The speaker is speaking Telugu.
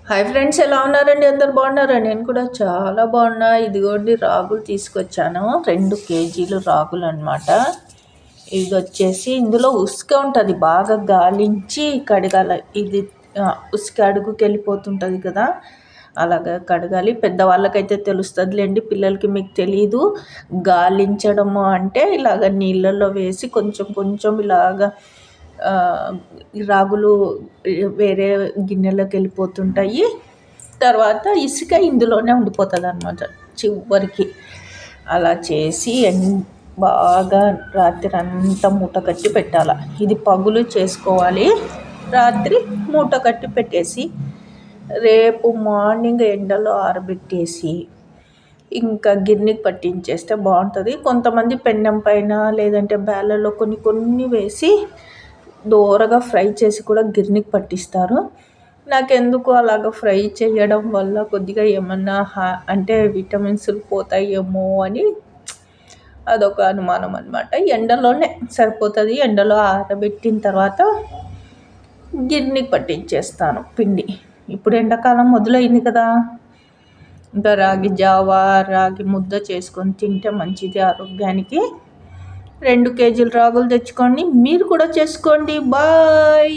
హాయ్ ఫ్రెండ్స్, ఎలా ఉన్నారండి? అందరు బాగున్నారా? నేను కూడా చాలా బాగున్నా. ఇదిగోండి రాగులు తీసుకొచ్చాను. 2 కేజీలు రాగులు అనమాట. ఇది వచ్చేసి ఇందులో ఉసుక ఉంటుంది, బాగా గాలించి కడగాల. ఇది ఉసుక అడుగుకి వెళ్ళిపోతుంటుంది కదా, అలాగా కడగాలి. పెద్దవాళ్ళకైతే తెలుస్తుందిలేండి, పిల్లలకి మీకు తెలీదు. గాలించడము అంటే ఇలాగ నీళ్ళల్లో వేసి కొంచెం కొంచెం ఇలాగా రాగులు వేరే గిన్నెలోకి వెళ్ళిపోతుంటాయి. తర్వాత ఇసుక ఇందులోనే ఉండిపోతుంది అన్నమాట చివరికి. అలా చేసి బాగా రాత్రి అంతా మూట కట్టి పెట్టాలి. ఇది పగులు చేసుకోవాలి. రాత్రి మూట కట్టి పెట్టేసి రేపు మార్నింగ్ ఎండలో ఆరబెట్టేసి ఇంకా గిన్నెకి పట్టించేస్తే బాగుంటుంది. కొంతమంది పెన్నం పైన లేదంటే బ్యాలలో కొన్ని కొన్ని వేసి దోరగా ఫ్రై చేసి కూడా గిన్నెకి పట్టిస్తారు. నాకెందుకు అలాగ ఫ్రై చేయడం వల్ల కొద్దిగా ఏమన్నా అంటే విటమిన్స్ పోతాయేమో అని అదొక అనుమానం అనమాట. ఎండలోనే సరిపోతుంది. ఎండలో ఆరబెట్టిన తర్వాత గిన్నెకి పట్టించేస్తాను పిండి. ఇప్పుడు ఎండాకాలం మొదలైంది కదా, ఇంకా రాగి జావా, రాగి ముద్ద చేసుకొని తింటే మంచిది ఆరోగ్యానికి. 2 కేజీలు రాగులు తెచ్చుకోండి, మీరు కూడా చేసుకోండి. బాయ్.